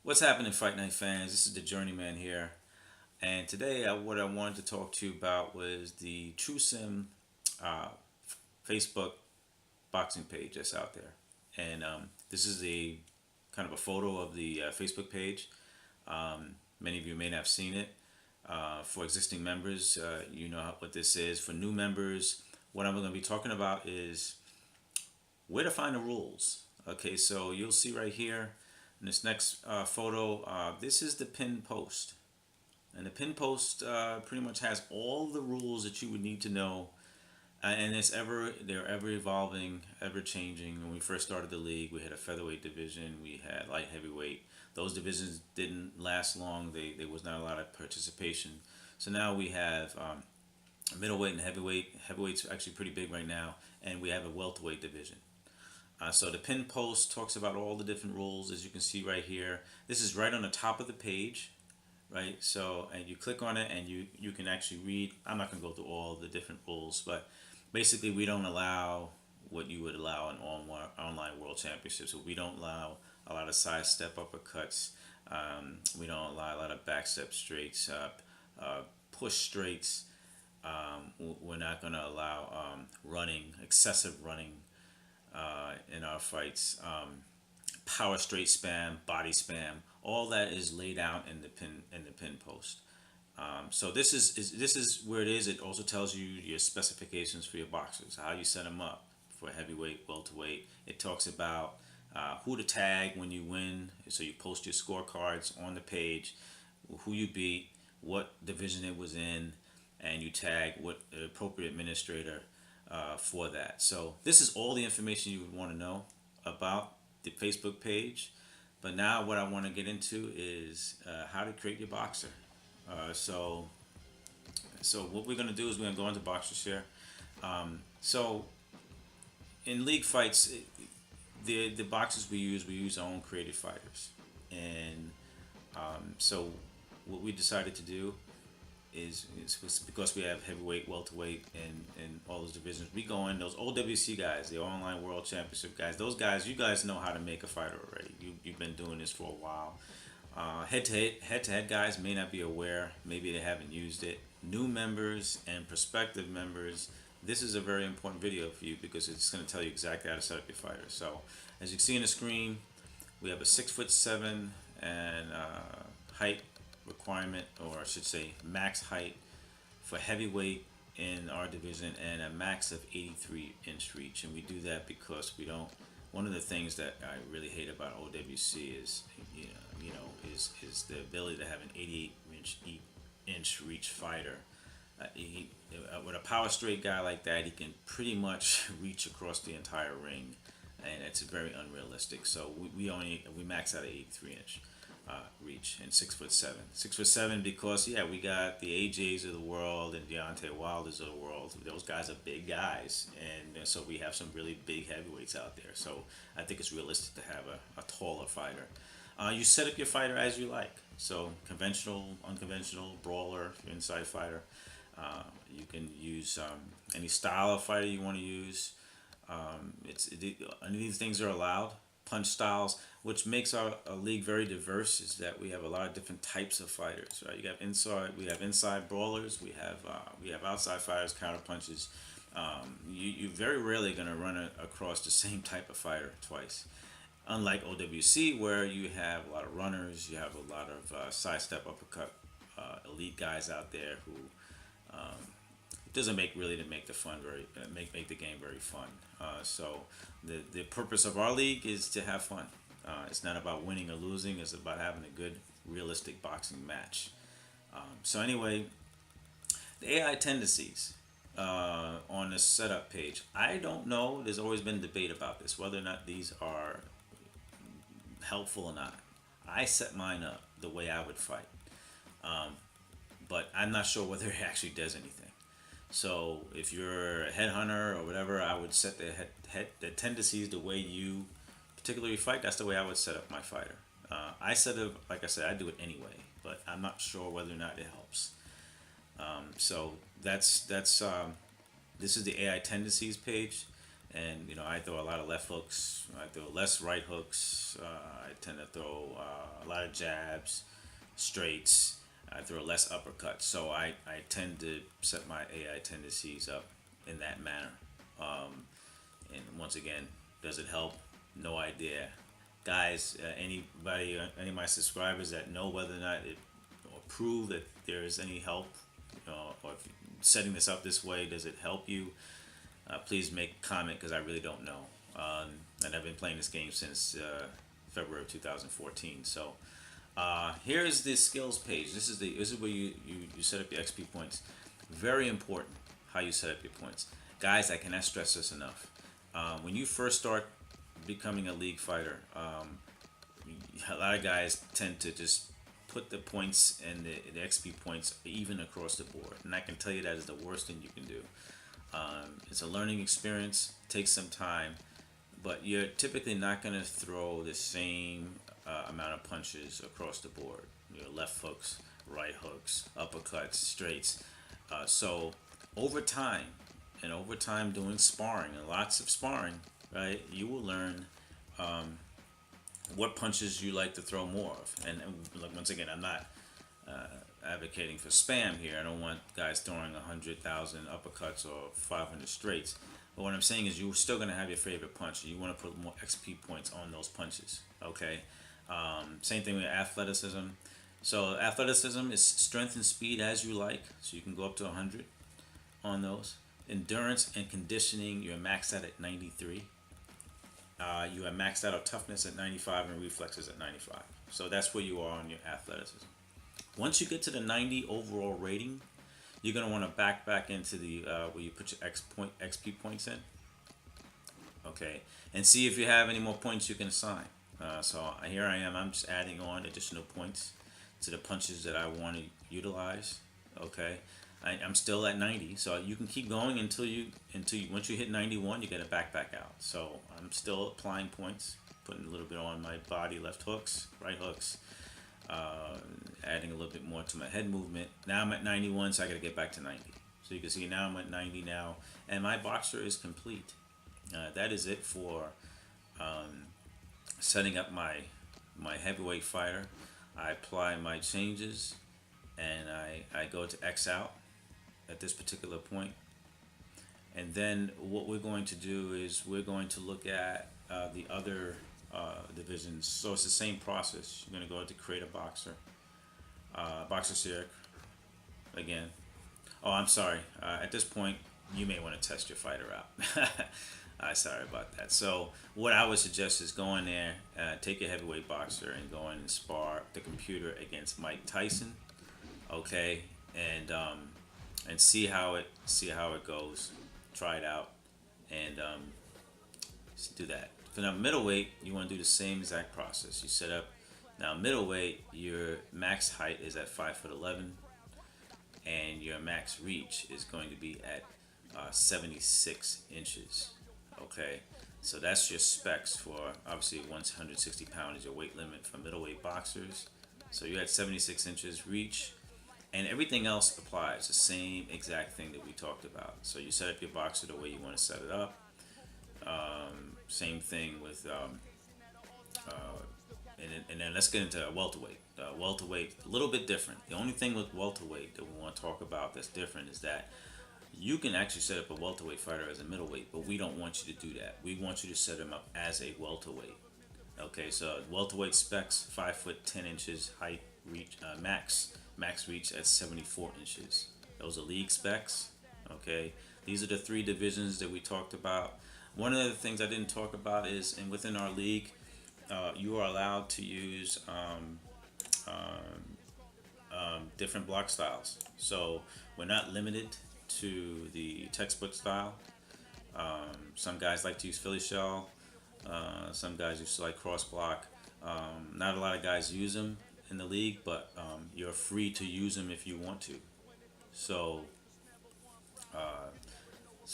What's happening, Fight Night fans? This is the Journeyman here, and today what I wanted to talk to you about was the True Sim uh, Facebook boxing page that's out there, and this is a kind of a photo of the Facebook page. Many of you may not have seen it. For existing members, you know what this is. For new members, what I'm going to be talking about is where to find the rules. Okay, so you'll see right here in this next photo, this is the pinned post. And the pinned post pretty much has all the rules that you would need to know. And they're ever evolving, ever changing. When we first started the league, we had a featherweight division, we had light heavyweight. Those divisions didn't last long. There was not a lot of participation. So now we have middleweight and heavyweight. Heavyweight's actually pretty big right now, and we have a welterweight division. So the pin post talks about all the different rules, as you can see right here. This is right on the top of the page, right? So, and you click on it and you can actually read. I'm not going to go through all the different rules, but basically we don't allow what you would allow in online world championships. So we don't allow a lot of side step uppercuts. We don't allow a lot of back step straights, push straights. We're not going to allow excessive running in our fights. Power straight spam, body spam, all that is laid out in the pin post. So this is where it is. It also tells you your specifications for your boxers, how you set them up for heavyweight, welterweight. It talks about who to tag when you win. So you post your scorecards on the page, who you beat, what division it was in, and you tag what the appropriate administrator for that. So this is all the information you would want to know about the Facebook page. But now what I want to get into is how to create your boxer. Uh, so so what we're going to do is we're going to go into boxer share. So in league fights, the boxers we use our own created fighters, and so what we decided to do is because we have heavyweight, welterweight, and all those divisions. We go in those OWC guys, the online world championship guys. Those guys, you guys know how to make a fighter already. You've been doing this for a while. Head to head guys may not be aware. Maybe they haven't used it. New members and prospective members, this is a very important video for you because it's going to tell you exactly how to set up your fighter. So, as you can see on the screen, we have a 6'7" and height requirement, or I should say max height for heavyweight in our division, and a max of 83-inch reach. And we do that because we don't. One of the things that I really hate about OWC is is the ability to have an 88-inch reach fighter. With a power straight guy like that, he can pretty much reach across the entire ring, and it's very unrealistic. So we max out at 83-inch reach, and 6'7". 6'7" because we got the AJs of the world and Deontay Wilders of the world. Those guys are big guys, and so we have some really big heavyweights out there. So I think it's realistic to have a taller fighter. You set up your fighter as you like. So conventional, unconventional, brawler, inside fighter. You can use any style of fighter you want to use. Any of these things are allowed. Punch styles, which makes our league very diverse, is that we have a lot of different types of fighters. Right? We have inside brawlers. We have outside fighters, counter punches. You very rarely going to run across the same type of fighter twice. Unlike OWC, where you have a lot of runners, you have a lot of sidestep uppercut elite guys out there who it doesn't make the fun very make the game very fun. So the purpose of our league is to have fun. It's not about winning or losing. It's about having a good, realistic boxing match. So anyway, the AI tendencies on the setup page. I don't know. There's always been debate about this, whether or not these are helpful or not. I set mine up the way I would fight, but I'm not sure whether it actually does anything. So if you're a headhunter or whatever, I would set the tendencies the way you particularly fight. That's the way I would set up my fighter. I set it like I said. I do it anyway, but I'm not sure whether or not it helps. So that's this is the AI tendencies page. And I throw a lot of left hooks. I throw less right hooks. I tend to throw a lot of jabs, straights. I throw less uppercuts. So I tend to set my AI tendencies up in that manner. And once again, does it help? No idea. Guys, any of my subscribers that know whether or not it or prove that there is any help, or if setting this up this way, does it help you? Please make a comment because I really don't know. And I've been playing this game since February of 2014. So here's the skills page. This is where you set up your XP points. Very important how you set up your points. Guys, I cannot stress this enough. When you first start becoming a league fighter, a lot of guys tend to just put the points and the XP points even across the board. And I can tell you that is the worst thing you can do. It's a learning experience, takes some time, but you're typically not going to throw the same amount of punches across the board. Left hooks, right hooks, uppercuts, straights. So over time, and over time doing sparring, and lots of sparring, right, you will learn what punches you like to throw more of. And look, once again, I'm not advocating for spam here. I don't want guys throwing 100,000 uppercuts or 500 straights. But what I'm saying is you're still going to have your favorite punch. You want to put more XP points on those punches. Okay. Same thing with athleticism. So athleticism is strength and speed as you like. So you can go up to 100 on those. Endurance and conditioning, you're maxed out at 93. You are maxed out of toughness at 95 and reflexes at 95. So that's where you are on your athleticism. Once you get to the 90 overall rating, you're going to want to back into the where you put your XP points in. Okay, and see if you have any more points you can assign. So here I am. I'm just adding on additional points to the punches that I want to utilize. Okay, I'm still at 90, so you can keep going until you once you hit 91, you get to back out. So I'm still applying points, putting a little bit on my body, left hooks, right hooks. Adding a little bit more to my head movement. Now I'm at 91, so I got to get back to 90. So you can see now I'm at 90 now, and my boxer is complete. That is it for setting up my heavyweight fighter. I apply my changes, and I go to X out at this particular point. And then what we're going to do is we're going to look at the other divisions. So it's the same process. You're going to go to create a boxer. Boxer Series again. Oh, I'm sorry. At this point, you may want to test your fighter out. Sorry about that. So what I would suggest is go in there, take a heavyweight boxer, and go in and spar the computer against Mike Tyson. Okay, and see how it goes. Try it out, and do that. For now, middleweight, you want to do the same exact process. You set up. Now, middleweight, your max height is at 5'11", and your max reach is going to be at 76 inches. Okay, so that's your specs for obviously 160 pounds is your weight limit for middleweight boxers. So you're at 76 inches reach, and everything else applies the same exact thing that we talked about. So you set up your boxer the way you want to set it up. Same thing with. And then let's get into welterweight. Welterweight, a little bit different. The only thing with welterweight that we want to talk about that's different is that you can actually set up a welterweight fighter as a middleweight, but we don't want you to do that. We want you to set him up as a welterweight. Okay, so welterweight specs, 5'10" height, reach, max reach at 74 inches. Those are league specs. Okay, these are the three divisions that we talked about. One of the things I didn't talk about is, and within our league, you are allowed to use different block styles. So we're not limited to the textbook style. Some guys like to use Philly shell. Some guys used to like cross block. Not a lot of guys use them in the league, but you're free to use them if you want to. So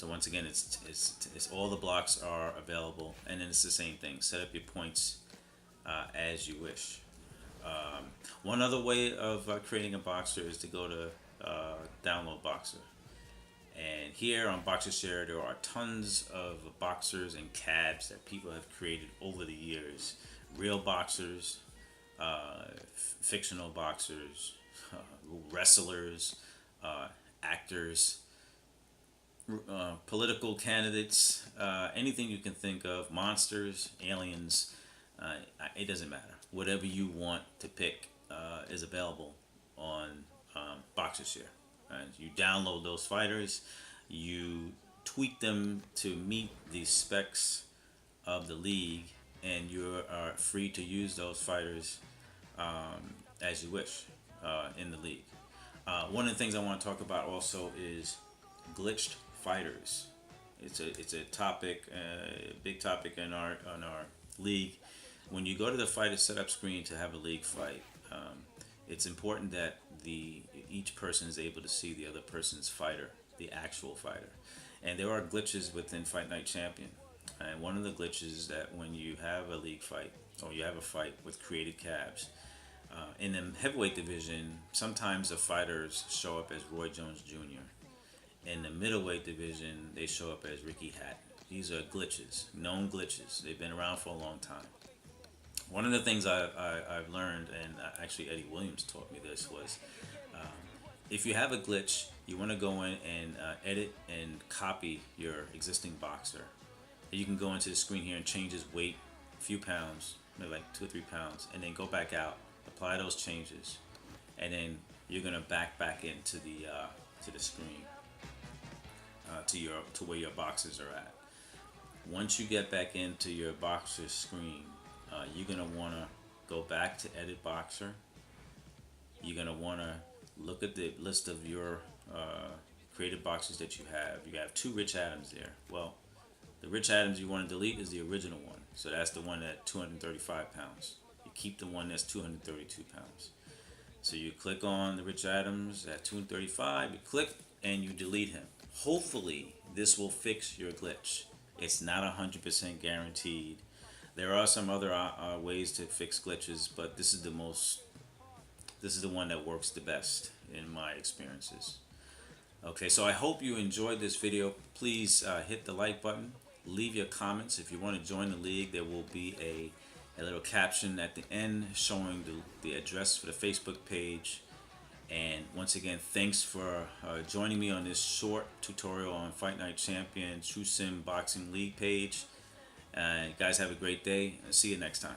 once again, it's all the blocks are available, and then it's the same thing. Set up your points as you wish. One other way of creating a boxer is to go to download Boxer, And here on BoxerShare, there are tons of boxers and cabs that people have created over the years. Real boxers, fictional boxers, wrestlers, actors, political candidates, anything you can think of, monsters, aliens, it doesn't matter. Whatever you want to pick is available on BoxerShare. You download those fighters, you tweak them to meet the specs of the league, and you are free to use those fighters as you wish in the league. One of the things I want to talk about also is glitched fighters. It's a topic, a big topic in our league. When you go to the fighter setup screen to have a league fight, it's important that each person is able to see the other person's fighter, the actual fighter. And there are glitches within Fight Night Champion. And one of the glitches is that when you have a league fight or you have a fight with created cabs, in the heavyweight division, sometimes the fighters show up as Roy Jones Jr. In the middleweight division, they show up as Ricky Hatton. These are glitches, known glitches. They've been around for a long time. One of the things I've learned, and actually Eddie Williams taught me this, was if you have a glitch, you want to go in and edit and copy your existing boxer. You can go into the screen here and change his weight a few pounds, maybe like 2 or 3 pounds, and then go back out, apply those changes, and then you're gonna back into the screen to where your boxes are at. Once you get back into your boxer screen, you're gonna wanna go back to edit boxer. You're gonna wanna look at the list of your created boxes that you have. You have 2 Rich Adams there. Well, the Rich Adams you want to delete is the original one. So that's the one at 235 pounds. You keep the one that's 232 pounds. So you click on the Rich Adams at 235, you click and you delete him. Hopefully this will fix your glitch. It's not 100% guaranteed. There are some other ways to fix glitches, but this is the one that works the best in my experiences. Okay, so I hope you enjoyed this video. Please hit the like button. Leave your comments. If you want to join the league, there will be a little caption at the end showing the address for the Facebook page. And once again, thanks for joining me on this short tutorial on Fight Night Champion True Sim Boxing League page. You guys have a great day. See you next time.